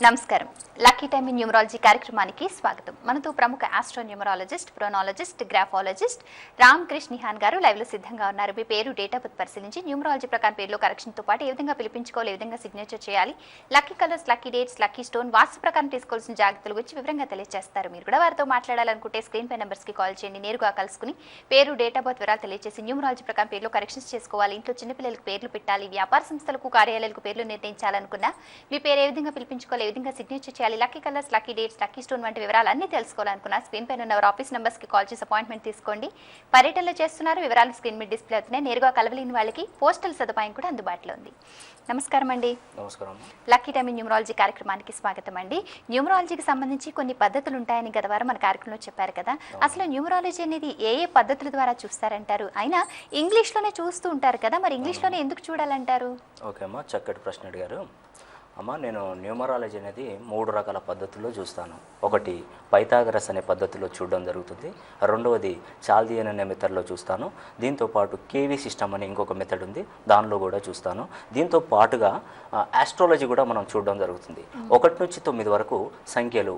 నమస్కారం. Lucky time in numerology కార్యక్రమానికి స్వాగతం. మనతో ప్రముఖ astro numerologist, ప్రోనాలజిస్ట్, graphologist Ramakrishna Nihan గారు లైవ్ లో సిద్ధంగా ఉన్నారు. మీ పేరు, డేట్ ఆఫ్ బర్త్ పరిశీలించి న్యూమరాలజీ ప్రకారం పేరులో కరెక్షన్ తో పాటు ఏ విధంగా పిలిపించుకోవాలి, ఏ విధంగా సిగ్నేచర్ చేయాలి, lucky colours, lucky dates, lucky stone, vastu ప్రకారం తీసుకోవాల్సిన జాగ్రత్తల గురించి వివరంగా తెలియజేస్తారు. మీరు కూడా వారితో మాట్లాడాలనుకుంటే స్క్రీన్ పై నెంబర్స్ కి కాల్ చేయండి. నేరుగా కలుసుకుని పేరు, డేట్ ఆఫ్ బర్త్ వివరాలు తెలియజేసి న్యూమరాలజీ ప్రకారం పేరులో కరెక్షన్స్ చేసుకోవాలి. ఇంట్లో చిన్నపిల్లలకు పేర్లు పెట్టాలి, వ్యాపార సంస్థలకు, కార్యాలయాలకు పేర్లు నిర్ణయించాలనుకున్నా మీ పేరు ఏ విధంగా పిలిపించుకోవాలి, ఏ విధంగా సిగ్నేచర్ చేయాలి, lucky colours, lucky dates, lucky stone వంటి వివరాలన్నీ తెలుసుకోవాలనుకున్నా స్క్రీన్ పైన ఉన్న ఆఫీస్ నెంబర్స్ కి కాల్ చేసి అపాయింట్మెంట్ తీసుకోండి. పర్యటనలో చేస్తున్నారు, వివరాలు స్క్రీన్ మీద డిస్ప్లే అవుతున్నాయి. నేరుగా కలవలేని వాళ్ళకి పోస్టల్ సదుపాయం కూడా అందుబాటులో ఉంది. నమస్కారం అండి. నమస్కారం. లక్కీ టైమ్ ఇన్ న్యూమరాలజీ కార్యక్రమానికి స్వాగతం అండి. న్యూమరాలజీకి సంబంధించి కొన్ని పద్ధతులు ఉంటాయని గత వారం మన కార్యక్రమంలో చెప్పారు కదా, అసలు న్యూమరాలజీ అనేది ఏ ఏ పద్ధతుల ద్వారా చూస్తారంటారు? అయినా ఇంగ్లీష్లోనే చూస్తూ ఉంటారు కదా, మరి ఇంగ్లీష్లోనే ఎందుకు చూడాలంటారు? ఓకే అమ్మా, చక్కటి ప్రశ్న అడిగారు. అమ్మ, నేను న్యూమరాలజీ అనేది 3 రకాల పద్ధతుల్లో చూస్తాను. ఒకటి పైథాగరస్ అనే పద్ధతిలో చూడడం జరుగుతుంది. రెండవది చాల్దియన్ అనే మెథడ్లో చూస్తాను. దీంతో పాటు కేవీ సిస్టమ్ అని ఇంకొక మెథడ్ ఉంది, దానిలో కూడా చూస్తాను. దీంతో పాటుగా ఆస్ట్రాలజీ కూడా మనం చూడడం జరుగుతుంది. 1 నుంచి 9 వరకు సంఖ్యలు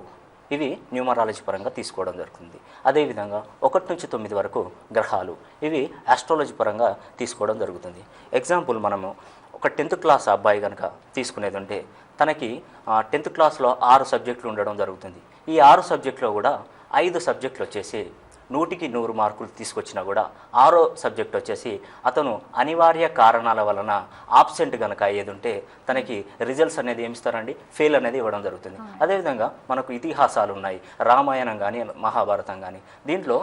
ఇవి న్యూమరాలజీ పరంగా తీసుకోవడం జరుగుతుంది. అదేవిధంగా 1 నుంచి 9 వరకు గ్రహాలు ఇవి ఆస్ట్రాలజీ పరంగా తీసుకోవడం జరుగుతుంది. ఎగ్జాంపుల్, మనము ఒక 10th క్లాస్ అబ్బాయి కనుక తీసుకునేది ఉంటే తనకి 10th క్లాస్లో 6 సబ్జెక్టులు ఉండడం జరుగుతుంది. ఈ 6 సబ్జెక్టులో కూడా 5 సబ్జెక్టులు వచ్చేసి 100కి 100 మార్కులు తీసుకొచ్చినా కూడా 6వ సబ్జెక్ట్ వచ్చేసి అతను అనివార్య కారణాల వలన ఆబ్సెంట్ కనుక అయ్యేది ఉంటే తనకి రిజల్ట్స్ అనేది ఏమిస్తారండి, ఫెయిల్ అనేది ఇవ్వడం జరుగుతుంది. అదేవిధంగా మనకు ఇతిహాసాలు ఉన్నాయి, రామాయణం కానీ మహాభారతం కానీ. దీంట్లో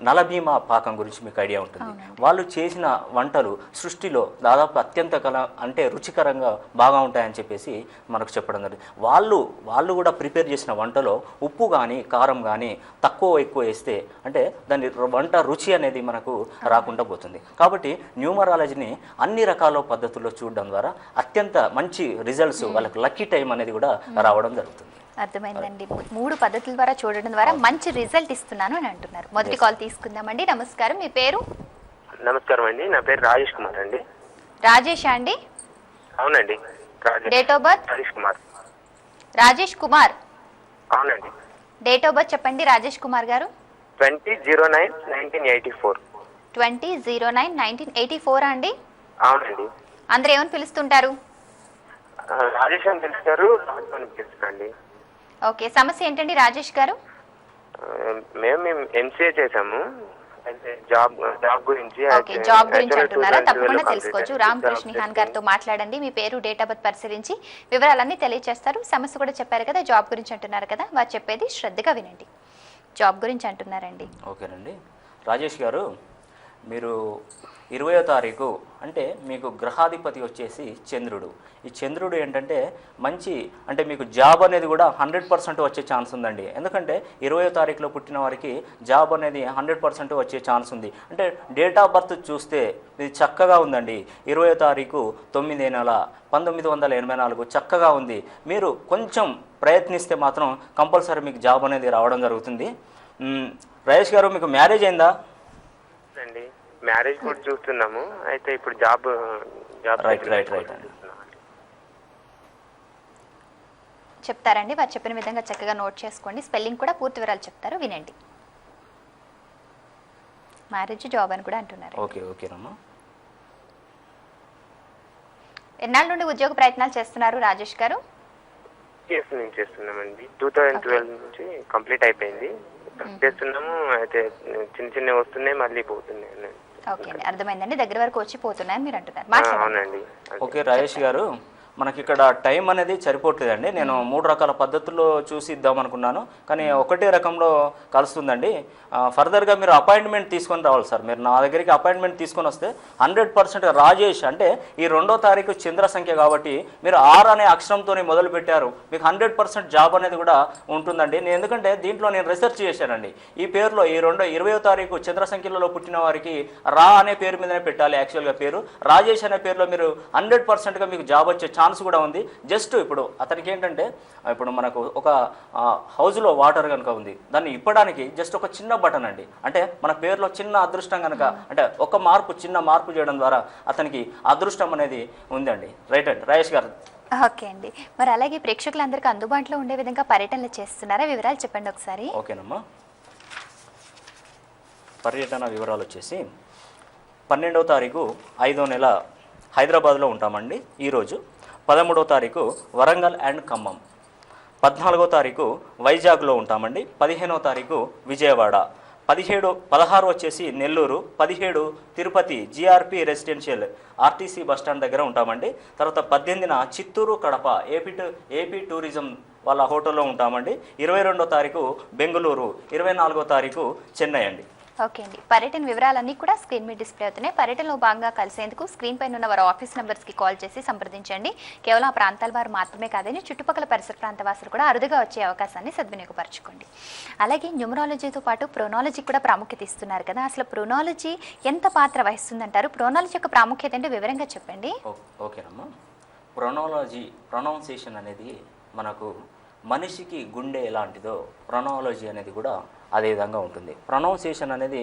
నలభీమా పాకం గురించి మీకు ఐడియా ఉంటుంది. వాళ్ళు చేసిన వంటలు సృష్టిలో దాదాపు అత్యంత అంటే రుచికరంగా బాగా ఉంటాయని చెప్పేసి మనకు చెప్పడం జరిగింది. వాళ్ళు కూడా ప్రిపేర్ చేసిన వంటలో ఉప్పు కానీ కారం కానీ తక్కువ ఎక్కువ వేస్తే అంటే దాని వంట రుచి అనేది మనకు రాకుండా పోతుంది. కాబట్టి న్యూమరాలజీని అన్ని రకాల పద్ధతుల్లో చూడడం ద్వారా అత్యంత మంచి రిజల్ట్స్, వాళ్ళకి లక్కీ టైం అనేది కూడా రావడం జరుగుతుంది. అర్థమైందండి. 3 పద్ధతుల ద్వారా చూడడం ద్వారా మంచి రిజల్ట్ ఇస్తున్నాను అని అంటున్నారు. మొదటి కాల్ తీసుకుందామండి. నమస్కారం, మీ పేరు? నమస్కారం అండి, నా పేరు రాజేష్ కుమార్ అండి. రాజేష్ అండి? అవునండి. Date of birth? Rajesh Kumar. Rajesh Kumar, అవునండి. డేట్ ఆఫ్ బర్త్ చెప్పండి రాజేష్ కుమార్ గారు. 20/09/1984. 20/09/1984 అండి? అవునండి. అందరూ ఏమని పిలుస్తుంటారు? రాజేష్ అని పిలుస్తారు, రాజు అని పిలుస్తారండి. ఓకే, సమస్య ఏంటండి రాజేష్ గారు? మేము ఎంసీఏ చేసాము, జాబ్ గురించి. ఓకే, జాబ్ గురించి అంటున్నారా? తప్పకుండా తెలుసుకోవచ్చు. రామకృష్ణ నిహాన్ గారితో మాట్లాడండి. మీ పేరు, డేట్ ఆఫ్ బర్త్ పరిశీలించి వివరాలన్నీ తెలియజేస్తారు. సమస్య కూడా చెప్పారు కదా, జాబ్ గురించి అంటున్నారు కదా, వారు చెప్పేది శ్రద్ధగా వినండి. జాబ్ గురించి అంటున్నారండి. ఓకేనండి. రాజేష్ గారు, మీరు 20వ తారీఖు అంటే మీకు గ్రహాధిపతి వచ్చేసి చంద్రుడు. ఈ చంద్రుడు ఏంటంటే మంచి అంటే మీకు జాబ్ అనేది కూడా 100% వచ్చే ఛాన్స్ ఉందండి. ఎందుకంటే 20వ తారీఖులో పుట్టిన వారికి జాబ్ అనేది 100% వచ్చే ఛాన్స్ ఉంది. అంటే డేట్ ఆఫ్ బర్త్ చూస్తే ఇది చక్కగా ఉందండి. 20వ తారీఖు 9వ నెల 1984 చక్కగా ఉంది. మీరు కొంచెం ప్రయత్నిస్తే మాత్రం కంపల్సరీ మీకు జాబ్ అనేది రావడం జరుగుతుంది. రాజేష్ గారు, మీకు మ్యారేజ్ అయిందా? అండి, మ్యారేజ్ కూడా చూస్తున్నాము. అయితే ఇప్పుడు జాబ్ రైట్ అండి. చెప్తారండి, వారు చెప్పిన విధంగా చక్కగా నోట్ చేసుకోండి. స్పెల్లింగ్ కూడా పూర్తి వివరాలు చెప్తారు, వినండి. మ్యారేజ్, జాబ్ అని కూడా అంటున్నారు. ఓకేనమ్మా. ఎన్నాళ్ళ నుండి ఉద్యోగ ప్రయత్నాలు చేస్తున్నారు రాజేష్ గారు? చేస్తున్నామండి. 2012 నుంచి కంప్లీట్ అయిపోయింది, చేస్తున్నాము. అయితే చిన్న వస్తున్నాయి, మళ్ళీ పోతున్నాయి. ఓకే, అర్థమైందండి. దగ్గర వరకు వచ్చి పోతున్నాయని మీరు అంటున్నారు. అవునండి. ఓకే రాజేష్ గారు, మనకి ఇక్కడ టైం అనేది సరిపోవట్లేదండి. నేను 3 రకాల పద్ధతుల్లో చూసి ఇద్దాం అనుకున్నాను, కానీ ఒకటే రకంలో కలుస్తుందండి. ఫర్దర్గా మీరు అపాయింట్మెంట్ తీసుకొని రావాలి సార్. మీరు నా దగ్గరికి అపాయింట్మెంట్ తీసుకొని వస్తే 100% రాజేష్ అంటే ఈ 2వ తారీఖు చంద్ర సంఖ్య కాబట్టి మీరు 6 అనే అక్షరంతో మొదలు పెట్టారు, మీకు 100% జాబ్ అనేది కూడా ఉంటుందండి. ఎందుకంటే దీంట్లో నేను రీసెర్చ్ చేశానండి. ఈ పేరులో ఈ 20వ తారీఖు చంద్ర సంఖ్యలలో పుట్టిన వారికి రా అనే పేరు మీదనే పెట్టాలి యాక్చువల్గా పేరు. రాజేష్ అనే పేరులో మీరు 100%గా మీకు జాబ్ వచ్చే ఛాన్స్ కూడా ఉంది. జస్ట్ ఇప్పుడు అతనికి ఏంటంటే, ఇప్పుడు మనకు ఒక హౌస్లో వాటర్ కనుక ఉంది, దాన్ని ఇప్పడానికి జస్ట్ ఒక చిన్న బటన్ అండి. అంటే మన పేరులో చిన్న అదృష్టం కనుక అంటే చిన్న మార్పు చేయడం ద్వారా అతనికి అదృష్టం అనేది ఉందండి. రైట్ అండి రాజేష్ గారు, ఓకే అండి. మరి అలాగే ప్రేక్షకులందరికీ అందుబాటులో ఉండే విధంగా పర్యటనలు చేస్తున్నారా? వివరాలు చెప్పండి ఒకసారి. ఓకేనమ్మా. పర్యటన వివరాలు వచ్చేసి 12వ తారీఖు 5వ నెల హైదరాబాద్లో ఉంటామండి ఈరోజు. 13వ తారీఖు వరంగల్ అండ్ ఖమ్మం. 14వ తారీఖు వైజాగ్లో ఉంటామండి. 15వ తారీఖు విజయవాడ. 16 వచ్చేసి Nellore. 17 Tirupati GRP residential RTC bus stand దగ్గర ఉంటామండి. తర్వాత 18న చిత్తూరు కడప ఏపీ టూరిజం వాళ్ళ హోటల్లో ఉంటామండి. 22వ తారీఖు బెంగళూరు. 24వ తారీఖు చెన్నై అండి. ఓకే అండి. పర్యటన వివరాలన్నీ కూడా స్క్రీన్ మీద డిస్ప్లే అవుతున్నాయి. పర్యటనలో భాగంగా కలిసేందుకు స్క్రీన్ పైన ఉన్న వారి ఆఫీస్ నెంబర్స్కి కాల్ చేసి సంప్రదించండి. కేవలం ఆ ప్రాంతాల వారు మాత్రమే కాదని చుట్టుపక్కల పరిసర ప్రాంత వాసులు కూడా అరుదుగా వచ్చే అవకాశాన్ని సద్వినియోగపరచుకోండి. అలాగే న్యూమరాలజీతో పాటు ప్రొనాలజీ కూడా ప్రాముఖ్యత ఇస్తున్నారు కదా, అసలు ప్రొనాలజీ ఎంత పాత్ర వహిస్తుందంటారు? ప్రొనాలజీ యొక్క ప్రాముఖ్యత ఏంటో వివరంగా చెప్పండి. ఓకేనమ్మా. ప్రొనౌన్సియేషన్ అనేది మనకు మనిషికి గుండె ఎలాంటిదో ప్రొనాలజీ అనేది కూడా అదే విధంగా ఉంటుంది. ప్రొనౌన్సియేషన్ అనేది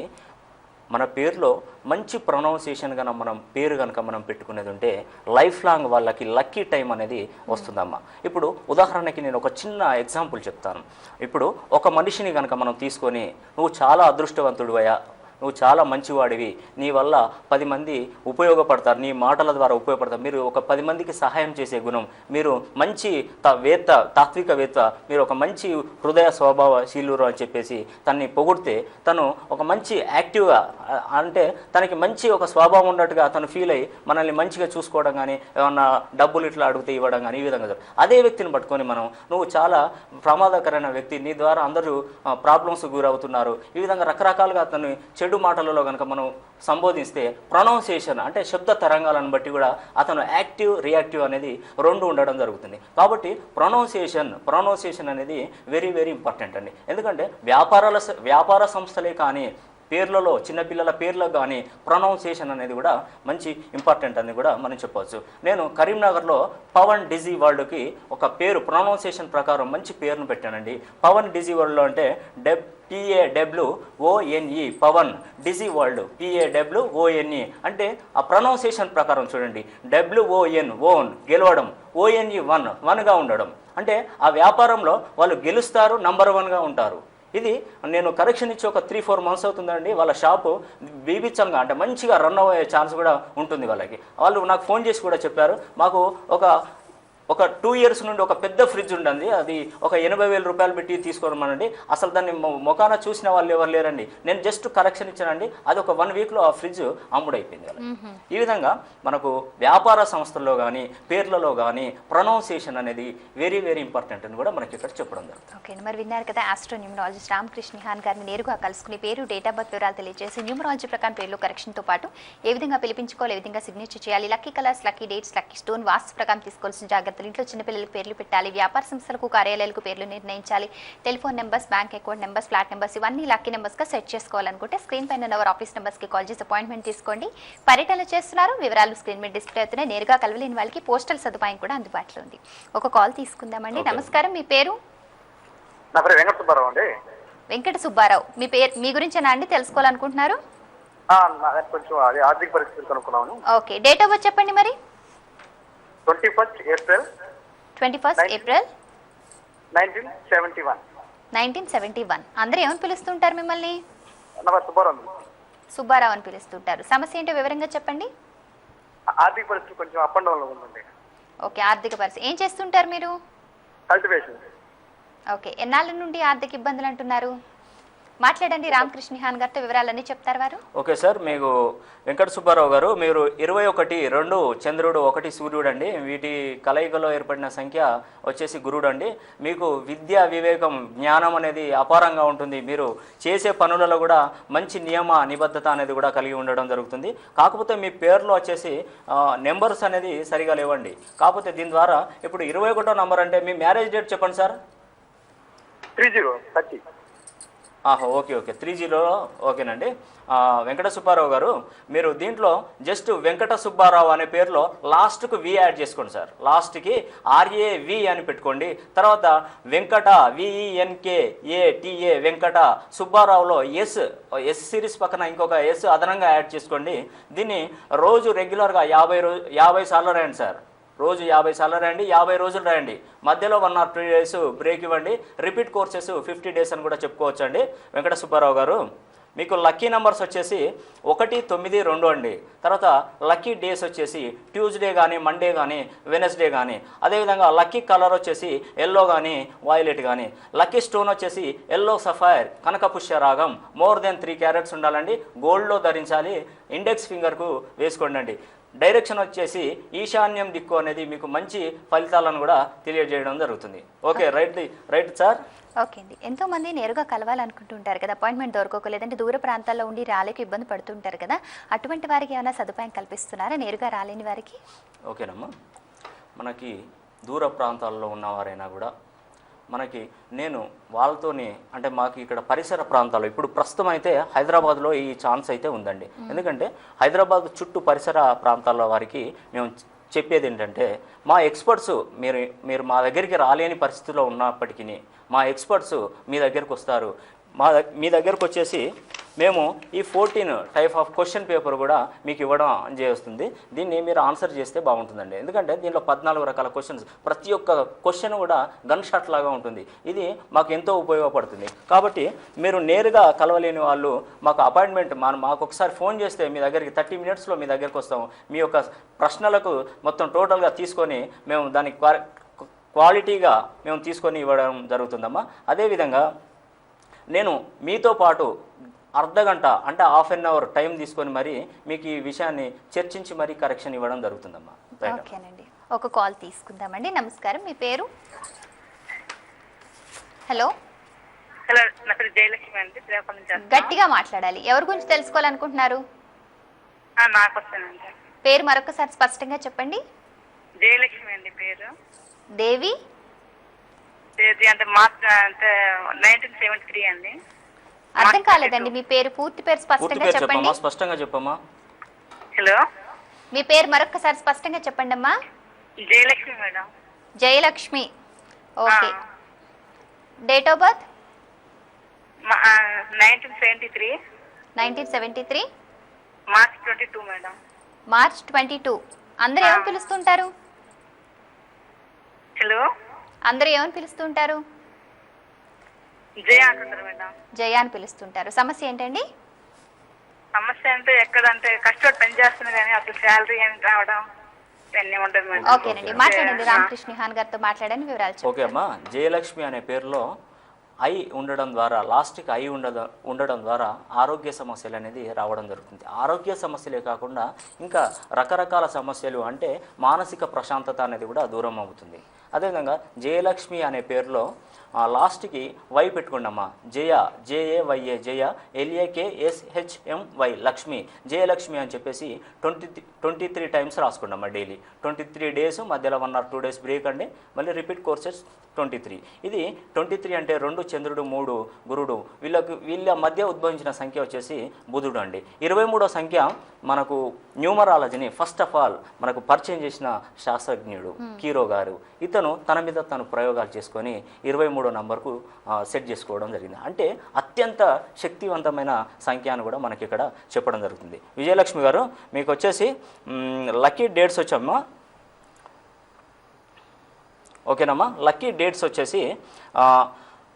మన పేరులో మంచి ప్రొనౌన్సియేషన్ కనుక మనం పెట్టుకునేది ఉంటే లైఫ్ లాంగ్ వాళ్ళకి లక్కీ టైం అనేది వస్తుందమ్మా. ఇప్పుడు ఉదాహరణకి నేను ఒక చిన్న ఎగ్జాంపుల్ చెప్తాను. ఇప్పుడు ఒక మనిషిని కనుక మనం తీసుకొని, నువ్వు చాలా అదృష్టవంతుడివయ్యా, నువ్వు చాలా మంచివాడివి, నీ వల్ల 10 మంది ఉపయోగపడతారు, నీ మాటల ద్వారా ఉపయోగపడతారు, మీరు ఒక 10 మందికి సహాయం చేసే గుణం, మీరు మంచి తాత్వికవేత్త, మీరు ఒక మంచి హృదయ స్వభావశీలురు అని చెప్పేసి తనని పొగిడితే తను ఒక మంచి యాక్టివ్గా, అంటే తనకి మంచి ఒక స్వభావం ఉన్నట్టుగా తను ఫీల్ అయ్యి మనల్ని మంచిగా చూసుకోవడం కానీ, ఏమన్నా డబ్బులు ఇట్లా అడిగితే ఇవ్వడం కానీ, ఈ విధంగా అదే వ్యక్తిని పట్టుకొని నువ్వు చాలా ప్రమాదకరమైన వ్యక్తి, నీ ద్వారా అందరూ ప్రాబ్లమ్స్ గురవుతున్నారు, ఈ విధంగా రకరకాలుగా తను చెడు మాటలలో కనుక మనం సంబోధిస్తే ప్రొనౌన్సియేషన్ అంటే శబ్ద తరంగాలను బట్టి కూడా అతను యాక్టివ్ రియాక్టివ్ అనేది 2 ఉండడం జరుగుతుంది. కాబట్టి ప్రొనౌన్సియేషన్ అనేది వెరీ వెరీ ఇంపార్టెంట్ అండి. ఎందుకంటే వ్యాపార సంస్థలే కానీ పేర్లలో, చిన్నపిల్లల పేర్లకు కానీ ప్రొనౌన్సియేషన్ అనేది కూడా మంచి ఇంపార్టెంట్ అని కూడా మనం చెప్పవచ్చు. నేను కరీంనగర్లో పవన్ డిజీ వరల్డ్కి ఒక పేరు ప్రొనౌన్సియేషన్ ప్రకారం మంచి పేరును పెట్టానండి. పవన్ డిజీ వరల్డ్లో అంటే PAWONE, Pawan Digi World, PAWONE అంటే ఆ ప్రొనౌన్సియేషన్ ప్రకారం చూడండి, WON గెలవడం, ONE వన్గా ఉండడం, అంటే ఆ వ్యాపారంలో వాళ్ళు గెలుస్తారు, నంబర్ 1గా ఉంటారు. ఇది నేను కరెక్షన్ ఇచ్చి ఒక 3-4 మంత్స్ అవుతుందండి. వాళ్ళ షాపు బీభత్సంగా అంటే మంచిగా రన్ అయ్యే ఛాన్స్ కూడా ఉంటుంది వాళ్ళకి. వాళ్ళు నాకు ఫోన్ చేసి కూడా చెప్పారు, మాకు ఒక 2 years నుండి ఒక పెద్ద ఫ్రిడ్జ్ ఉంటుంది, అది ఒక 80,000 రూపాయలు పెట్టి తీసుకోమనండి, అసలు దాన్ని మొఖాన చూసిన వాళ్ళు ఎవరు లేరండి, నేను జస్ట్ కరెక్షన్ ఇచ్చానండి, అది ఒక 1 weekలో ఆ ఫ్రిడ్జ్ అమ్ముడైపోయింది. ఈ విధంగా మనకు వ్యాపార సంస్థల్లో కానీ పేర్లలో కానీ ప్రొనౌన్సియేషన్ అనేది వెరీ వెరీ ఇంపార్టెంట్ అని కూడా మనకి ఇక్కడ చెప్పడం జరుగుతుంది. ఓకే, మరి విన్నారు కదా, ఆస్ట్రోన్యూమరాలజిస్ట్ రామకృష్ణ నిహాన్ గారిని నేరుగా కలుసుకుని పేరు, డేట్ ఆఫ్ బర్త్ వివరాలు తెలియజేసి న్యూమరాలజీ ప్రకారం పేర్లు కరెక్షన్తో పాటు ఏ విధంగా పిలిపించుకోవాలి, ఏ విధంగా సిగ్నేచర్ చేయాలి, lucky colours, lucky dates, lucky stone, vastu ప్రకారం తీసుకోవాల్సిన జాగ్రత్తలు, ఇంట్లో చిన్నపిల్లలకు పేర్లు పెట్టాలి, వ్యాపార సంస్థలకు కార్యాలయాలకు పేర్లు నిర్ణయించాలి, telephone numbers, bank account numbers, flat numbers ఇవన్నీ లక్కీ నెంబర్స్గా సెట్ చేసుకోవాలనుకుంటే స్క్రీన్ పైన ఉన్న ఆఫీస్ నెంబర్స్కి కాల్ చేసి అపాయింట్మెంట్ తీసుకోండి. పర్యటనలు చేస్తున్నారు, వివరాలు స్క్రీన్ మీద డిస్ప్లే అవుతున్నాయి. నేరుగా కలవలేని వాళ్ళకి పోస్టల్ సదుపాయం కూడా అందుబాటులో ఉంది. ఒక కాల్ తీసుకుందామండి. నమస్కారం, మీ పేరు? నా పేరు వెంకట సుబ్బారావు అండి. వెంకట సుబ్బారావు, మీ గురించేనా అండి తెలుసుకోవాలనుకుంటున్నారు? కొంచెం అది ఆర్థిక పరిస్థితులు కనుక్కున్నాను. ఓకే, డేట్ ఆఫ్ బర్త్ చెప్పండి మరి. 21st April 1971. 1971. అందరూ ఏమని పిలుస్తుంటారు మిమ్మల్ని? సుబ్బారావు అని పిలుస్తుంటారు. సమస్య ఏంటో వివరంగా చెప్పండి. ఆర్థిక పరిస్థితి కొంచెం అప్ అండ్ డౌన్ లో ఉందండి. ఓకే, ఆర్థిక పరిస్థితి ఏం చేస్తుంటారు మీరు? కల్టివేషన్. ఓకే, ఎన్నాళ్ళ నుండి ఆర్థిక ఇబ్బందులు అంటున్నారు? మాట్లాడండి, రామకృష్ణ నిహాన్ గారితో వివరాలన్నీ చెప్తారు వారు. ఓకే సార్, మీకు వెంకట సుబ్బారావు గారు, మీరు 21, 2 చంద్రుడు, 1 సూర్యుడు అండి, వీటి కలయికలో ఏర్పడిన సంఖ్య వచ్చేసి గురుడు అండి. మీకు విద్య, వివేకం, జ్ఞానం అనేది అపారంగా ఉంటుంది. మీరు చేసే పనులలో కూడా మంచి నియమ నిబద్ధత అనేది కూడా కలిగి ఉండడం జరుగుతుంది. కాకపోతే మీ పేరులో వచ్చేసి నెంబర్స్ అనేది సరిగా లేవండి. కాకపోతే దీని ద్వారా ఇప్పుడు 21వ నంబర్ అంటే మీ మ్యారేజ్ డేట్ చెప్పండి సార్. 30. ఓకే 30. ఓకేనండి. వెంకట సుబ్బారావు గారు, మీరు దీంట్లో జస్ట్ వెంకట సుబ్బారావు అనే పేరులో లాస్ట్కు వి యాడ్ చేసుకోండి సార్. లాస్ట్కి RAV అని పెట్టుకోండి. తర్వాత వెంకట VENKATA వెంకట సుబ్బారావులో ఎస్ సిరీస్ పక్కన ఇంకొక S అదనంగా యాడ్ చేసుకోండి. దీన్ని రోజు రెగ్యులర్గా 50 సార్లు రాయండి సార్. రోజు 50 సార్లు రాయండి, 50 రోజులు రాయండి, మధ్యలో 1 or 2 days బ్రేక్ ఇవ్వండి. రిపీట్ కోర్సెస్ 50 days అని కూడా చెప్పుకోవచ్చు అండి. వెంకట సుబ్బారావు గారు, మీకు లక్కీ నెంబర్స్ వచ్చేసి 1, 9, 2 అండి. తర్వాత లక్కీ డేస్ వచ్చేసి ట్యూస్డే కానీ, మండే కానీ, వెనస్డే కానీ. అదేవిధంగా లక్కీ కలర్ వచ్చేసి ఎల్లో కానీ, వాయిలెట్ కానీ. లక్కీ స్టోన్ వచ్చేసి ఎల్లో సఫైర్, కనకపుష్య రాగం, మోర్ దెన్ 3 క్యారెట్స్ ఉండాలండి. గోల్డ్లో ధరించాలి. ఇండెక్స్ ఫింగర్కు వేసుకోండి అండి. డైరెక్షన్ వచ్చేసి ఈశాన్యం దిక్కు అనేది మీకు మంచి ఫలితాలను కూడా తెలియజేయడం జరుగుతుంది. Okay, right sir. ఓకే అండి. ఎంతోమంది నేరుగా కలవాలనుకుంటుంటారు కదా, అపాయింట్మెంట్ దొరకక, లేదంటే దూర ప్రాంతాల్లో ఉండి రాలేక ఇబ్బంది పడుతుంటారు కదా, అటువంటి వారికి ఏమైనా సదుపాయం కల్పిస్తున్నారా నేరుగా రాలేని వారికి? ఓకేనమ్మా, మనకి దూర ప్రాంతాల్లో ఉన్నవారైనా కూడా మనకి నేను వాళ్ళతోని అంటే మాకు ఇక్కడ పరిసర ప్రాంతాల్లో ఇప్పుడు ప్రస్తుతం అయితే హైదరాబాద్లో ఈ ఛాన్స్ అయితే ఉందండి. ఎందుకంటే హైదరాబాద్ చుట్టూ పరిసర ప్రాంతాల వారికి మేము చెప్పేది ఏంటంటే, మా ఎక్స్పర్ట్స్ మీరు మా దగ్గరికి రాలేని పరిస్థితిలో ఉన్నప్పటికీ మా ఎక్స్పర్ట్స్ మీ దగ్గరికి వస్తారు. మీ దగ్గరకు వచ్చేసి మేము ఈ 14 టైప్ ఆఫ్ క్వశ్చన్ పేపర్ కూడా మీకు ఇవ్వడం చేస్తుంది. దీన్ని మీరు ఆన్సర్ చేస్తే బాగుంటుందండి. ఎందుకంటే దీనిలో 14 రకాల క్వశ్చన్స్, ప్రతి ఒక్క క్వశ్చన్ కూడా గన్ షాట్ లాగా ఉంటుంది. ఇది మాకు ఎంతో ఉపయోగపడుతుంది. కాబట్టి మీరు నేరుగా కలవలేని వాళ్ళు మాకు అపాయింట్మెంట్ మాకు ఒకసారి ఫోన్ చేస్తే మీ దగ్గరికి 30 minutesలో మీ దగ్గరికి వస్తాము. మీ యొక్క ప్రశ్నలకు మొత్తం టోటల్గా తీసుకొని మేము దానికి క్వాలిటీగా మేము తీసుకొని ఇవ్వడం జరుగుతుందమ్మా. అదేవిధంగా నేను మీతో పాటు అర్ధగంట అంటే ½ an hour టైం తీసుకొని మరి మీకు ఈ విషయాన్ని చర్చించి మరి కరెక్షన్ ఇవ్వడం జరుగుతుందమ్మా. ఓకేనండి, ఒక కాల్ తీసుకుందామండి. నమస్కారం, మీ పేరు? హలో. హలో, నా పేరు జయలక్ష్మి అండి, శ్రీకాకుళం నుంచి వస్తున్నాను. గట్టిగా మాట్లాడాలి. ఎవరి గురించి తెలుసుకోవాలనుకుంటున్నారు? నాకు వస్తానండి. పేరు మరొకసారి స్పష్టంగా చెప్పండి. జయలక్ష్మి అండి పేరు. దేవి అంటే మార్చ్ అంటే 1973 అండి. అర్థం కాలేదండి, మీ పేరు పూర్తి పేరు స్పష్టంగా చెప్పండి. స్పష్టంగా చెప్పమ్మా. హలో, మీ పేరు మరొకసారి స్పష్టంగా చెప్పండి అమ్మా. Jayalakshmi madam. Jayalakshmi. Okay. Date of birth? 1973. 1973 March 22 madam. March 22. అందరూ ఏమని పిలుస్తుంటారు? హలో, అందరూ ఏమని పిలుస్తుంటారు? జయ అంటున్నారు మేడం. జయ అని పిలుస్తుంటారు. సమస్య ఏంటండి? సమస్య అంటే ఎక్కడంటే కష్టపడి పని చేస్తున్నా కానీ అసలు శాలరీ ఏమి రావడం ఇవన్నీ ఉంటుంది మేడం. ఓకేనండి, మాట్లాడండి. రామకృష్ణ నిహాన్ గారితో మాట్లాడని వివరాలు చెప్పండి. ఓకే అమ్మా, జయలక్ష్మి అనే పేరులో ఐ ఉండడం ద్వారా, లాస్ట్కి ఐ ఉండడం ద్వారా ఆరోగ్య సమస్యలు అనేది రావడం జరుగుతుంది. ఆరోగ్య సమస్యలే కాకుండా ఇంకా రకరకాల సమస్యలు అంటే మానసిక ప్రశాంతత అనేది కూడా దూరం అవుతుంది. అదేవిధంగా జయలక్ష్మి అనే పేరులో లాస్ట్కి వై పెట్టుకోండమ్మా. జయ, JAYA, జయ, LAKSHMY, లక్ష్మి, జయలక్ష్మి అని చెప్పేసి 23 times రాసుకోండమ్మా డైలీ. 23 days, మధ్యలో 1 or 2 days బ్రేక్ అండి. మళ్ళీ రిపీట్ కోర్సెస్ 23. ఇది 23 అంటే 2 చంద్రుడు, 3 గురుడు, వీళ్ళ మధ్య ఉద్భవించిన సంఖ్య వచ్చేసి బుధుడు అండి. 23వ సంఖ్య మనకు న్యూమరాలజీని ఫస్ట్ ఆఫ్ ఆల్ మనకు పరిచయం చేసిన శాస్త్రజ్ఞుడు కీరో గారు. ఇతను తన మీద తను ప్రయోగాలు చేసుకొని 23వ నంబర్కు సెట్ చేసుకోవడం జరిగింది. అంటే అత్యంత శక్తివంతమైన సంఖ్య అని కూడా మనకి ఇక్కడ చెప్పడం జరుగుతుంది. విజయలక్ష్మి గారు, మీకు వచ్చేసి లక్కీ డేట్స్ వచ్చామ్మా. ఓకేనమ్మా, లక్కీ డేట్స్ వచ్చేసి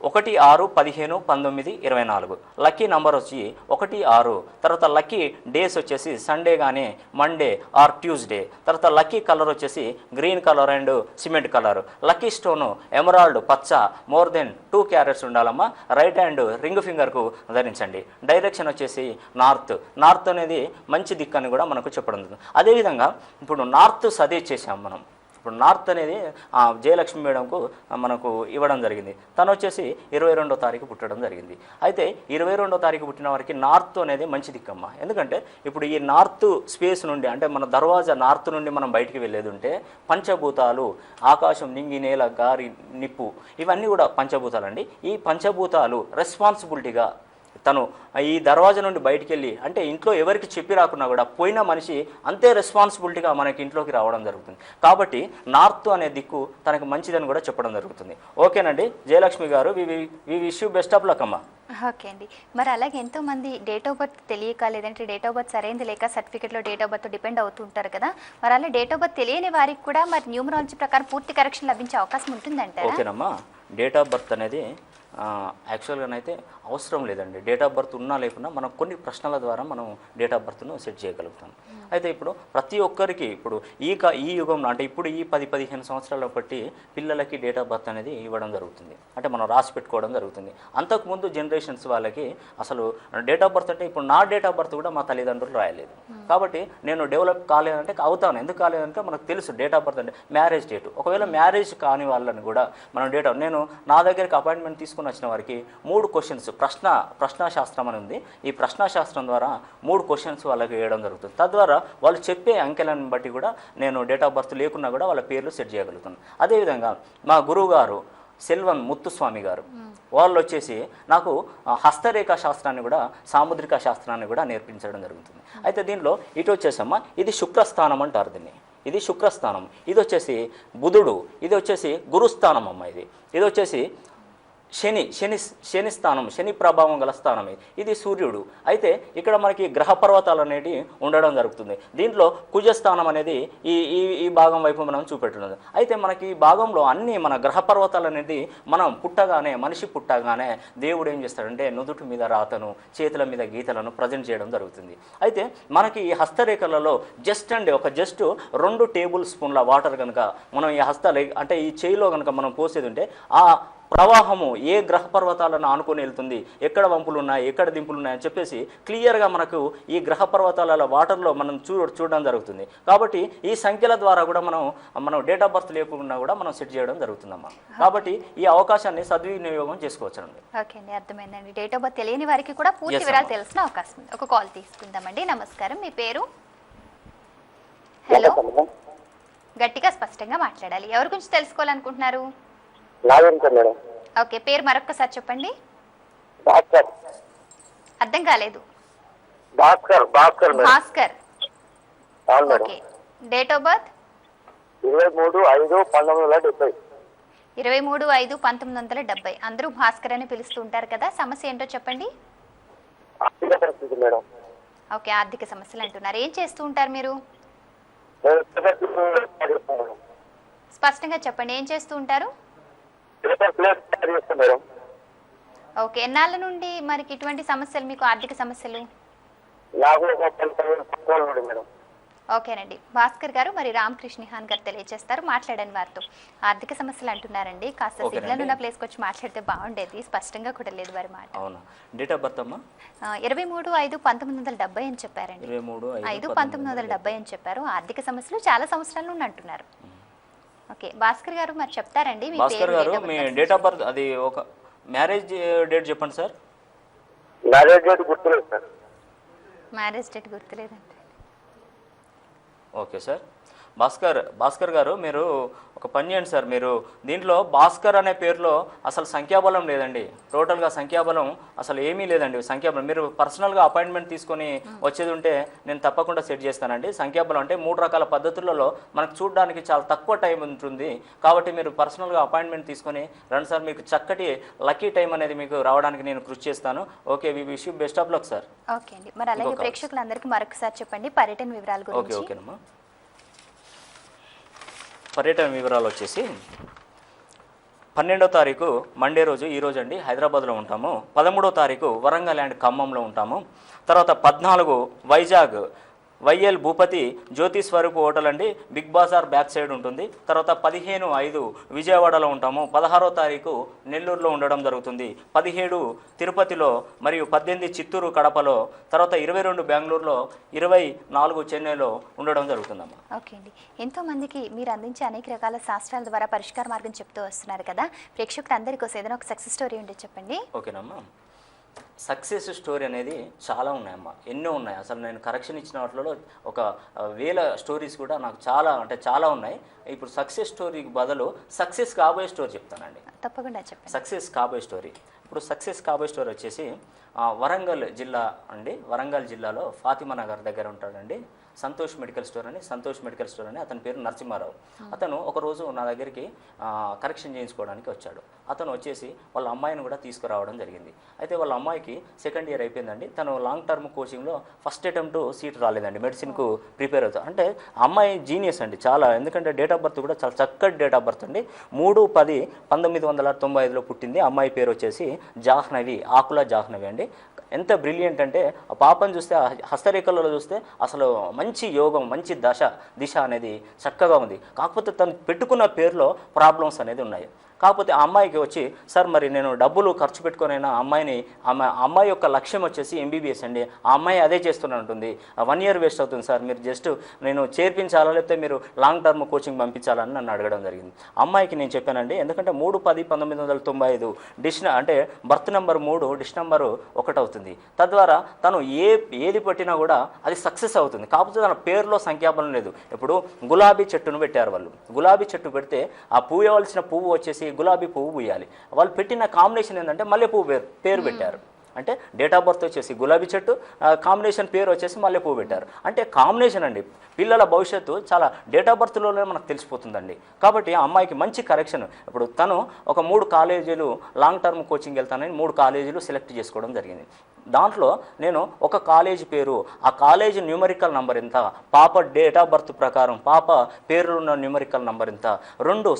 1, 6, 15, 19, 24. లక్కీ నంబర్ వచ్చి 1, 6. తర్వాత లక్కీ డేస్ వచ్చేసి సండే కానీ, మండే ఆర్ ట్యూస్డే. తర్వాత లక్కీ కలర్ వచ్చేసి green colour and cement colour. Lucky stone emerald పచ్చ, మోర్ దెన్ 2 క్యారెట్స్ ఉండాలమ్మా. రైట్ హ్యాండ్ రింగ్ ఫింగర్కు ధరించండి. డైరెక్షన్ వచ్చేసి నార్త్ అనేది మంచి దిక్కు అని కూడా మనకు చెప్పడం జరుగుతుంది. అదేవిధంగా ఇప్పుడు నార్త్ సజెస్ట్ చేసాం మనం. ఇప్పుడు నార్త్ అనేది జయలక్ష్మి మేడంకు మనకు ఇవ్వడం జరిగింది. తను వచ్చేసి 22వ తారీఖు పుట్టడం జరిగింది. అయితే 22వ తారీఖు పుట్టిన వారికి నార్త్ అనేది మంచి దిక్కమ్మ. ఎందుకంటే ఇప్పుడు ఈ నార్త్ స్పేస్ నుండి అంటే మన దర్వాజా నార్త్ నుండి మనం బయటికి వెళ్ళేది ఉంటే పంచభూతాలు, ఆకాశం, నింగి, నేల, గాలి, నిప్పు, ఇవన్నీ కూడా పంచభూతాలు అండి. ఈ పంచభూతాలు రెస్పాన్సిబిలిటీగా తను ఈ దర్వాజా నుండి బయటికి వెళ్ళి అంటే ఇంట్లో ఎవరికి చెప్పి రాకున్నా కూడా పోయిన మనిషి అంతే రెస్పాన్సిబిలిటీగా మనకి ఇంట్లోకి రావడం జరుగుతుంది. కాబట్టి నార్త్ అనే దిక్కు తనకు మంచిదని కూడా చెప్పడం జరుగుతుంది. ఓకేనండి Jayalakshmi garu, we wish you best of luck అమ్మా. ఓకే అండి. మరి అలాగే ఎంతోమంది డేట్ ఆఫ్ బర్త్ తెలియక లేదంటే డేట్ ఆఫ్ బర్త్ సరైనది లేక సర్టిఫికేట్లో డేట్ ఆఫ్ బర్త్ డిపెండ్ అవుతూ ఉంటారు కదా, మరి అలా డేట్ ఆఫ్ బర్త్ తెలియని వారికి కూడా మరి న్యూమరాలజీ ప్రకారం పూర్తి కరెక్షన్ లభించే అవకాశం ఉంటుందంటారా? ఓకేనమ్మా, డేట్ ఆఫ్ బర్త్ అనేది యాక్చువల్గానైతే అవసరం లేదండి. డేట్ ఆఫ్ బర్త్ ఉన్నా లేకున్నా మనం కొన్ని ప్రశ్నల ద్వారా మనం డేట్ ఆఫ్ బర్త్ను సెట్ చేయగలుగుతాం. అయితే ఇప్పుడు ప్రతి ఒక్కరికి ఇప్పుడు ఈ యుగంలో అంటే ఇప్పుడు ఈ 10-15 సంవత్సరాల బట్టి పిల్లలకి డేట్ ఆఫ్ బర్త్ అనేది ఇవ్వడం జరుగుతుంది. అంటే మనం రాసి పెట్టుకోవడం జరుగుతుంది. అంతకుముందు జనరేషన్స్ వాళ్ళకి అసలు డేట్ ఆఫ్ బర్త్ అంటే ఇప్పుడు నా డేట్ ఆఫ్ బర్త్ కూడా మా తల్లిదండ్రులు రాయలేదు. కాబట్టి నేను డెవలప్ కాలేదంటే అవుతాను. ఎందుకు కాలేదంటే మనకు తెలుసు డేట్ ఆఫ్ బర్త్ అంటే మ్యారేజ్ డేట్. ఒకవేళ మ్యారేజ్ కాని వాళ్ళని కూడా మనం డేట్ ఆఫ్ నేను నా దగ్గరికి అపాయింట్మెంట్ తీసుకుని వచ్చిన వారికి 3 క్వశ్చన్స్ ప్రశ్నాశాస్త్రం అని ఉంది. ఈ ప్రశ్నాశాస్త్రం ద్వారా 3 క్వశ్చన్స్ వాళ్ళకి వేయడం జరుగుతుంది. తద్వారా వాళ్ళు చెప్పే అంకెలను బట్టి కూడా నేను డేట్ ఆఫ్ బర్త్ లేకున్నా కూడా వాళ్ళ పేర్లు సెట్ చేయగలుగుతాను. అదేవిధంగా మా గురువు గారు సెల్వన్ ముత్తుస్వామి గారు వాళ్ళు వచ్చేసి నాకు హస్తరేఖా శాస్త్రాన్ని కూడా సాముద్రిక శాస్త్రాన్ని కూడా నేర్పించడం జరుగుతుంది. అయితే దీనిలో ఇటు వచ్చేసమ్మా ఇది శుక్రస్థానం అంటారు దీన్ని. ఇది శుక్రస్థానం. ఇది వచ్చేసి బుధుడు. ఇది వచ్చేసి గురుస్థానం అమ్మ. ఇది వచ్చేసి శని స్థానం, శని ప్రభావం గల స్థానం. ఇది సూర్యుడు. అయితే ఇక్కడ మనకి గ్రహ పర్వతాలు అనేవి ఉండడం జరుగుతుంది. దీంట్లో కుజస్థానం అనేది ఈ భాగం వైపు మనం చూపెట్టున్నది. అయితే మనకి ఈ భాగంలో అన్ని మన గ్రహ పర్వతాలు అనేది మనం మనిషి పుట్టగానే దేవుడు ఏం చేస్తాడంటే నుదుటి మీద రాతను, చేతుల మీద గీతలను ప్రజెంట్ చేయడం జరుగుతుంది. అయితే మనకి ఈ హస్తరేఖలలో జస్ట్ 2 టేబుల్ స్పూన్ల వాటర్ కనుక మనం ఈ అంటే ఈ చేయిలో కనుక మనం పోసేది ఉంటే ఆ ప్రవాహము ఏ గ్రహ పర్వతాలను ఆనుకొని వెళ్తుంది, ఎక్కడ వంపులు ఉన్నాయి, ఎక్కడ దింపులు ఉన్నాయని చెప్పేసి క్లియర్గా మనకు ఈ గ్రహ పర్వతాల వాటర్లో మనం చూడడం జరుగుతుంది. కాబట్టి ఈ సంఖ్యల ద్వారా కూడా మనం డేట్ ఆఫ్ బర్త్ లేకుండా కూడా మనం సెట్ చేయడం జరుగుతుందమ్మా. కాబట్టి ఈ అవకాశాన్ని సద్వినియోగం చేసుకోవచ్చండి. ఓకే అండి, అర్థమైందండి. డేట్ ఆఫ్ బర్త్ తెలియని వారికి కూడా పూర్తి వివరాలు తెలిసిన అవకాశం ఉంది. ఒక కాల్ తీసుకుందామండి. నమస్కారం, మీ పేరు? హలో, గట్టిగా స్పష్టంగా మాట్లాడాలి. ఎవరి గురించి తెలుసుకోవాలనుకుంటున్నారు? ఓకే, పేరు మరొక్కసారి చెప్పండి. అర్థం కాలేదు. Bhaskar. Okay, date of birth 23/5/1970. 23/5/1970. అందరూ భాస్కర్ అని పిలుస్తూ ఉంటారు కదా, సమస్య ఏంటో చెప్పండి. ఓకే, ఆర్థిక సమస్యలు అంటున్నారు. ఏం చేస్తూ ఉంటారు మీరు? స్పష్టంగా చెప్పండి, ఏం చేస్తూ ఉంటారు? ఓకే, ఎన్నాళ్ళ నుండి మనకి ఇటువంటి సమస్యలు, మీకు ఆర్థిక సమస్యలు? ఓకేనండి భాస్కర్ గారు, మరి రామకృష్ణ నిహాన్ గారు తెలియజేస్తారు, మాట్లాడని వారితో. ఆర్థిక సమస్యలు అంటున్నారండి, కాస్త సిగ్నల్ ఉన్న ప్లేస్కి వచ్చి మాట్లాడితే బాగుండేది, స్పష్టంగా కూడా లేదు వారి మాట. అవునా, డేట్ ఆఫ్ బర్త్ అమ్మా 23/5/1970 అని చెప్పారండి. 23/5/1970 అని చెప్పారు. ఆర్థిక సమస్యలు చాలా సంవత్సరాల నుండి అంటున్నారు. ఓకే, భాస్కర్ గారు మరి చెప్తారండి మీ భాస్కర్ గారు, మీ డేట్ ఆఫ్ బర్త్ అది ఒక మ్యారేజ్ డేట్ చెప్పండి సార్. మ్యారేజ్ డేట్ గుర్తులేదు సార్. మ్యారేజ్ డేట్ గుర్తులేదండి. ఓకే సార్, భాస్కర్ గారు మీరు ఒక పని చేయండి సార్. మీరు దీంట్లో భాస్కర్ అనే పేరులో అసలు సంఖ్యాబలం లేదండి. టోటల్గా సంఖ్యాబలం అసలు ఏమీ లేదండి. సంఖ్యాబలం మీరు పర్సనల్గా అపాయింట్మెంట్ తీసుకొని వచ్చేది ఉంటే నేను తప్పకుండా సెట్ చేస్తానండి. సంఖ్యాబలం అంటే 3 రకాల పద్ధతులలో మనకు చూడడానికి చాలా తక్కువ టైం ఉంటుంది. కాబట్టి మీరు పర్సనల్గా అపాయింట్మెంట్ తీసుకొని రండి సార్. మీకు చక్కటి లక్కీ టైం అనేది మీకు రావడానికి నేను కృషి చేస్తాను. Okay, we wish you best of luck sir. Okay అండి, మరి అలాగే ప్రేక్షకులందరికీ మరొకసారి చెప్పండి పర్యటన వివరాల గురించి. ఓకేనమ్మా, పర్యటన వివరాలు వచ్చేసి 12వ తారీఖు మండే రోజు, ఈరోజు అండి హైదరాబాద్లో ఉంటాము. 13వ తారీఖు వరంగల్ అండ్ ఖమ్మంలో ఉంటాము. తర్వాత 14 వైజాగ్ వైఎల్ భూపతి జ్యోతి స్వరూప్ హోటల్ అండి, బిగ్ బజార్ బ్యాక్ సైడ్ ఉంటుంది. తర్వాత 15/5 విజయవాడలో ఉంటాము. 16వ తారీఖు నెల్లూరులో ఉండడం జరుగుతుంది. 17 తిరుపతిలో, మరియు 18 చిత్తూరు కడపలో, తర్వాత 22 బెంగళూరులో, 24 చెన్నైలో ఉండడం జరుగుతుందమ్మా. ఓకే అండి, ఎంతోమందికి మీరు అందించే అనేక రకాల శాస్త్రాల ద్వారా పరిష్కార మార్గం చెప్తూ వస్తున్నారు కదా, ప్రేక్షకులందరి కోసం ఏదైనా ఒక సక్సెస్ స్టోరీ ఉంటే చెప్పండి. ఓకేనమ్మా, సక్సెస్ స్టోరీ అనేది చాలా ఉన్నాయమ్మా, ఎన్నో ఉన్నాయి. అసలు నేను కరెక్షన్ ఇచ్చిన వాటిలో ఒక 1000 స్టోరీస్ కూడా నాకు చాలా ఉన్నాయి. ఇప్పుడు సక్సెస్ స్టోరీకి బదులు సక్సెస్ కాబోయే స్టోరీ చెప్తానండి. తప్పకుండా చెప్పండి. సక్సెస్ కాబోయే స్టోరీ. ఇప్పుడు సక్సెస్ కాబోయే స్టోరీ వచ్చేసి వరంగల్ జిల్లా అండి. వరంగల్ జిల్లాలో ఫాతిమా నగర్ దగ్గర ఉంటాడండి సంతోష్ మెడికల్ స్టోర్ అని. అతని పేరు నరసింహారావు. అతను ఒకరోజు నా దగ్గరికి కరెక్షన్ చేయించుకోవడానికి వచ్చాడు. అతను వచ్చేసి వాళ్ళ అమ్మాయిని కూడా తీసుకురావడం జరిగింది. అయితే వాళ్ళ అమ్మాయికి సెకండ్ ఇయర్ అయిపోయిందండి. తను లాంగ్ టర్మ్ కోచింగ్లో ఫస్ట్ అటెంప్ట్ సీట్ రాలేదండి. మెడిసిన్కు ప్రిపేర్ అవుతాం అంటే అమ్మాయి జీనియస్ అండి చాలా. ఎందుకంటే డేట్ ఆఫ్ బర్త్ కూడా చాలా చక్కటి డేట్ ఆఫ్ బర్త్ అండి. 3/10/1995లో పుట్టింది. అమ్మాయి పేరు వచ్చేసి జాహ్నవి, ఆకుల జాహ్నవి అండి. ఎంత బ్రిలియంట్ అంటే ఆ పాపను చూస్తే హస్తరేఖలలో చూస్తే అసలు మంచి యోగం, మంచి దిశ అనేది చక్కగా ఉంది. కాకపోతే తను పెట్టుకున్న పేరులో ప్రాబ్లమ్స్ అనేది ఉన్నాయి. కాకపోతే ఆ అమ్మాయికి వచ్చి సార్ మరి నేను డబ్బులు ఖర్చు పెట్టుకునైనా అమ్మాయి యొక్క లక్ష్యం వచ్చేసి ఎంబీబీఎస్ అండి. ఆ అమ్మాయి అదే చేస్తూనే ఉంటుంది. 1 year వేస్ట్ అవుతుంది సార్, మీరు జస్ట్ నేను చేర్పించాలా లేకపోతే మీరు లాంగ్ టర్మ్ కోచింగ్ పంపించాలని నన్ను అడగడం జరిగింది. అమ్మాయికి నేను చెప్పానండి ఎందుకంటే 3/10/1995 అంటే బర్త్ నెంబర్ 3 డిష్ నెంబరు 1 అవుతుంది. తద్వారా తను ఏది పెట్టినా కూడా అది సక్సెస్ అవుతుంది. కాకపోతే తన పేరులో సంఖ్యాబలం లేదు. ఇప్పుడు గులాబీ చెట్టును పెట్టారు వాళ్ళు. గులాబీ చెట్టు పెడితే ఆ పూయవలసిన పువ్వు వచ్చేసి గులాబీ పువ్వు పూయాలి. వాళ్ళు పెట్టిన కాంబినేషన్ ఏంటంటే మల్లెపువ్వు పేరు పెట్టారు. అంటే డేట్ ఆఫ్ బర్త్ వచ్చేసి గులాబీ చెట్టు, కాంబినేషన్ పేరు వచ్చేసి మల్లెపువ్వు పెట్టారు. అంటే కాంబినేషన్ అండి. పిల్లల భవిష్యత్తు చాలా డేట్ ఆఫ్ బర్త్లోనే మనకు తెలిసిపోతుందండి. కాబట్టి ఆ అమ్మాయికి మంచి కరెక్షన్. ఇప్పుడు తను ఒక 3 కాలేజీలు లాంగ్ టర్మ్ కోచింగ్ వెళ్తానని 3 కాలేజీలు సెలెక్ట్ చేసుకోవడం జరిగింది. దాంట్లో నేను ఒక కాలేజీ పేరు, ఆ కాలేజీ న్యూమరికల్ నంబర్ ఎంత, పాప డేట్ ఆఫ్ బర్త్ ప్రకారం పాప పేరులో ఉన్న న్యూమరికల్ నంబర్ ఎంత, 2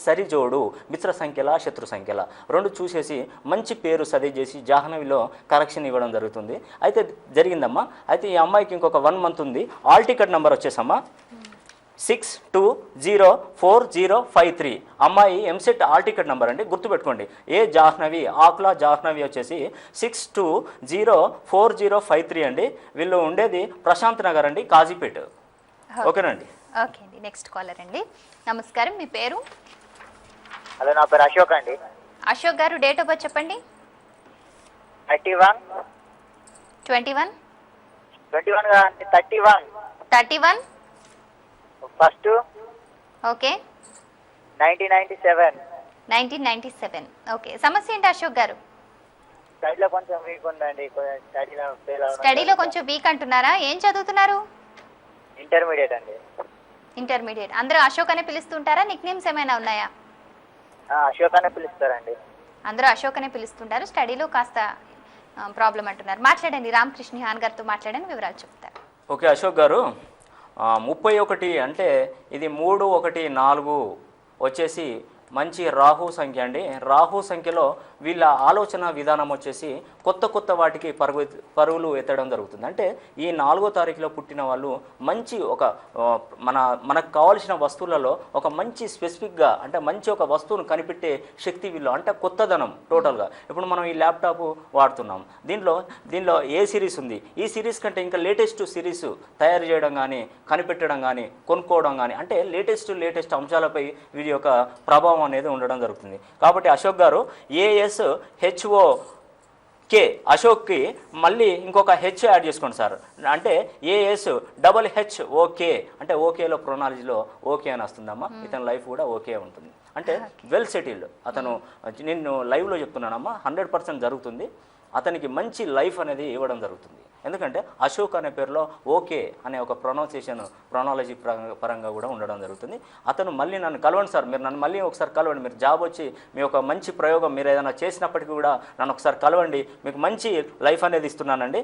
సరిజోడు మిత్ర సంఖ్యల శత్రు సంఖ్యల 2 చూసేసి మంచి పేరు సజెస్ట్ చేసి జాహ్నవిలో కరెక్షన్ ఇవ్వడం జరుగుతుంది. అయితే జరిగిందమ్మా. అయితే ఈ అమ్మాయికి ఇంకొక 1 month ఉంది. ఆల్ టికెట్ నెంబర్ వచ్చేసమ్మా 620405 అమ్మాయి ఎంసెట్ ఆల్ టికెట్ నెంబర్ అండి, గుర్తుపెట్టుకోండి. జాహ్నవి, ఆకుల జాహ్నవి వచ్చేసి 620405 అండి. వీళ్ళు ఉండేది ప్రశాంత్ నగర్ అండి, కాజీపేట. ఓకేనండి. ఓకే అండి. నెక్స్ట్ కాలర్ అండి. నమస్కారం, మీ పేరు? హలో, నా పేరు అశోక్ అండి. Ashok garu, date of birth చెప్పండి. 31 31 ఫస్ట్ ఓకే 1997. ఓకే. సమస్య ఏంటి అశోక్ గారు? స్టడీలో కొంచెం వీక్ ఉందండి. స్టడీలో కొంచెం వీక్ అంటున్నారా? ఏం చదువుతున్నారు? ఇంటర్మీడియట్ అండి. ఇంటర్మీడియట్. అందరూ అశోక్ అనే పిలుస్తుంటారా? నిక్ నేమ్స్ ఏమైనా ఉన్నాయా? అశోక్ అనే పిలుస్తారండి. అందరూ అశోక్ అనే పిలుస్తుంటారు. స్టడీలో కాస్త ప్రాబ్లం అంటున్నారు. మాట్లాడండి, రామకృష్ణ నిహాన్ గారితో మాట్లాడండి, వివరాలు చెప్తారు. ఓకే అశోక్ గారు, 31 అంటే ఇది 3, 1, 4 వచ్చేసి మంచి రాహు సంఖ్య అండి. రాహు సంఖ్యలో వీళ్ళ ఆలోచన విధానం వచ్చేసి కొత్త వాటికి పరుగులు ఎత్తడం జరుగుతుంది. అంటే ఈ 4వ తారీఖులో పుట్టిన వాళ్ళు మంచి ఒక మనకు కావాల్సిన వస్తువులలో ఒక మంచి స్పెసిఫిక్గా అంటే మంచి ఒక వస్తువును కనిపెట్టే శక్తి వీళ్ళు, అంటే కొత్తదనం టోటల్గా. ఇప్పుడు మనం ఈ ల్యాప్టాప్ వాడుతున్నాం, దీనిలో ఏ సిరీస్ ఉంది, ఈ సిరీస్ కంటే ఇంకా లేటెస్ట్ సిరీస్ తయారు చేయడం కానీ కనిపెట్టడం కానీ కొనుక్కోవడం కానీ అంటే లేటెస్ట్ అంశాలపై వీరి యొక్క ప్రభావం అనేది ఉండడం జరుగుతుంది. కాబట్టి అశోక్ గారు ASHOK అశోక్కి మళ్ళీ ఇంకొక హెచ్ యాడ్ చేసుకోండి సార్. అంటే ASHHOK అంటే ఓకేలో ప్రొనాలజీలో ఓకే అని వస్తుందమ్మా. ఇతని లైఫ్ కూడా ఓకే ఉంటుంది. అంటే వెల్ సెటిల్డ్ అతను. నేను లైవ్లో చెప్తున్నానమ్మా, 100% జరుగుతుంది. అతనికి మంచి లైఫ్ అనేది ఇవ్వడం జరుగుతుంది. ఎందుకంటే అశోక్ అనే పేరులో ఓకే అనే ఒక ప్రొనాలజీ పరంగా కూడా ఉండడం జరుగుతుంది. అతను మళ్ళీ నన్ను కలవండి సార్, మీరు నన్ను మళ్ళీ ఒకసారి కలవండి. మీరు జాబ్ వచ్చి మీ ఒక మంచి ప్రయోగం మీరు ఏదైనా చేసినప్పటికీ కూడా నన్ను ఒకసారి కలవండి, మీకు మంచి లైఫ్ అనేది ఇస్తున్నానండి.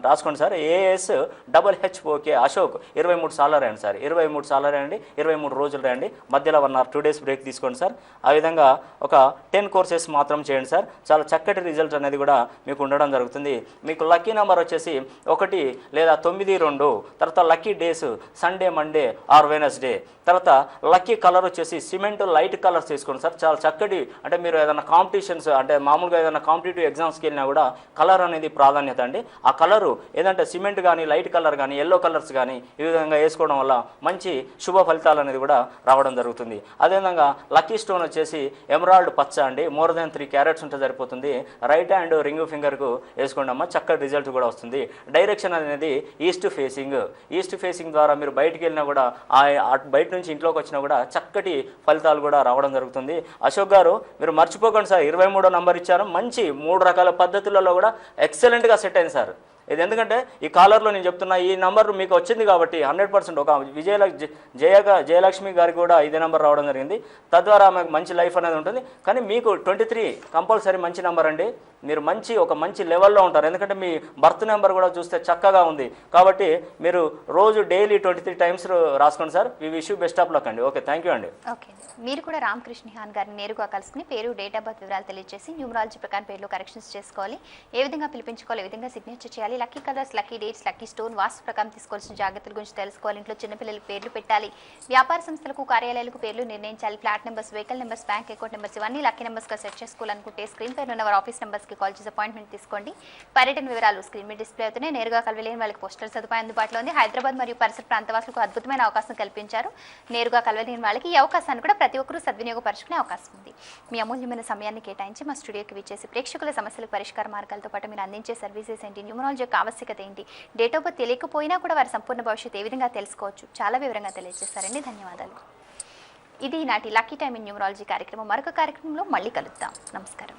రాసుకోండి సార్, ASHHOK అశోక్ 23 సార్లు రాయండి సార్. 23 సార్లు రాయండి, 23 రోజులు రాయండి. మధ్యలో 1 or 2 days బ్రేక్ తీసుకోండి సార్. ఆ విధంగా ఒక 10 courses మాత్రం చేయండి సార్. చాలా చక్కటి రిజల్ట్ అనేది కూడా మీకు ఉండడం జరుగుతుంది. మీకు లక్కీ నెంబర్ వచ్చేసి 1 లేదా 9, 2. తర్వాత lucky days Sunday, Monday or Wednesday. తర్వాత లక్కీ కలర్ వచ్చేసి సిమెంట్ లైట్ కలర్స్ తీసుకోండి సార్. చాలా చక్కటి, అంటే మీరు ఏదైనా కాంపిటీషన్స్ అంటే మామూలుగా ఏదైనా కాంపిటేటివ్ ఎగ్జామ్స్కి వెళ్ళినా కూడా కలర్ అనేది ప్రాధాన్యత అండి. ఆ కలరు ఏదంటే సిమెంట్ కానీ లైట్ కలర్ కానీ ఎల్లో కలర్స్ కానీ ఈ విధంగా వేసుకోవడం వల్ల మంచి శుభ ఫలితాలు అనేది కూడా రావడం జరుగుతుంది. అదేవిధంగా లక్కీ స్టోన్ వచ్చేసి ఎమరాల్డ్ పచ్చ అండి. more than 3 carats ఉంటే సరిపోతుంది. రైట్ హ్యాండ్ రింగ్ ఫింగర్కు వేసుకోండి అమ్మ, చక్కటి రిజల్ట్ కూడా వస్తుంది. డైరెక్షన్ అనేది ఈస్ట్ ఫేసింగ్ ద్వారా మీరు బయటికి వెళ్ళినా కూడా బయట నుంచి ఇంట్లోకి వచ్చినా కూడా చక్కటి ఫలితాలు కూడా రావడం జరుగుతుంది. అశోక్ గారు మీరు మర్చిపోకండి సార్, 23వ నంబర్ ఇచ్చారు. మంచి 3 రకాల పద్ధతులలో కూడా ఎక్సలెంట్గా సెట్ అయింది సార్. ఇది ఎందుకంటే ఈ కాలర్లో నేను చెప్తున్నా, ఈ నంబర్ మీకు వచ్చింది కాబట్టి 100% ఒక జయలక్ష్మి గారికి కూడా ఇదే నెంబర్ రావడం జరిగింది. తద్వారా ఆమెకు మంచి లైఫ్ అనేది ఉంటుంది. కానీ మీకు 23 కంపల్సరీ మంచి నెంబర్ అండి. మీరు ఒక మంచి లెవెల్లో ఉంటారు. ఎందుకంటే మీ బర్త్ నెంబర్ కూడా చూస్తే చక్కగా ఉంది. కాబట్టి మీరు రోజు డైలీ 23 టైమ్స్ రాసుకోండి sir. We wish you best of luck అండి. ఓకే, థ్యాంక్ యూ అండి. ఓకే, మీరు కూడా రామకృష్ణ నిహాన్ గారిని నేరుగా కలుసుకుని పేరు, డేట్ ఆఫ్ బర్త్ వివరాలు తెలియజేసి న్యూమరాలజీ ప్రకారం పేరులో కరెక్షన్స్ చేసుకోవాలి. ఏ విధంగా పిలిపించుకోవాలి, ఏ విధంగా సిగ్నేచర్ చేయాలి, lucky colours, lucky dates, lucky stone, vastu ప్రకారం తీసుకోవాల్సిన జాగ్రత్తల గురించి తెలుసుకోవాలి. ఇంట్లో చిన్నపిల్లలకు పేర్లు పెట్టాలి, వ్యాపార సంస్థలకు, కార్యాలయాలకు పేర్లు నిర్ణయించాలి, flat numbers, vehicle numbers, bank account numbers ఇవన్నీ లక్కీ నెంబర్స్గా సెట్ చేసుకోవాలనుకుంటే స్క్రీన్ పైన ఉన్న వారి ఆఫీస్ నెంబర్స్కి కాల్ చేసి అపాయింట్మెంట్ తీసుకోండి. పర్యటన వివరాలు స్క్రీన్ మీద డిస్ప్లే అవుతున్నాయి. నేరుగా కలవలేని వాళ్ళకి పోస్టల్ సదుపాయం అందుబాటులో ఉంది. హైదరాబాద్ మరియు పరిసర ప్రాంతవాసులకు అద్భుతమైన అవకాశం కల్పించారు. నేరుగా కలవలేని వాళ్ళకి ఈ అవకాశాన్ని కూడా ప్రతి ఒక్కరూ సద్వినియోగపరుచుకునే అవకాశం ఉంది. మీ అమూల్యమైన సమయాన్ని కేటాయించి మా స్టూడియోకి విచ్చేసి ప్రేక్షకుల సమస్యలకు పరిష్కార మార్గాలతో పాటు మీరు అందించే సర్వీసెస్ ఏంటి, న్యూమరాలజీ యొక్క ఆవశ్యకత ఏంటి, డేట్ ఆఫ్ బర్త్ తెలియకపోయినా కూడా వారి సంపూర్ణ భవిష్యత్తు ఏ విధంగా తెలుసుకోవచ్చు, చాలా వివరంగా తెలియజేస్తారండి. ధన్యవాదాలు. ఇది ఈనాటి లక్కీ టైమ్ ఇన్ న్యూమరాలజీ కార్యక్రమం. మరొక కార్యక్రమంలో మళ్ళీ కలుద్దాం. నమస్కారం.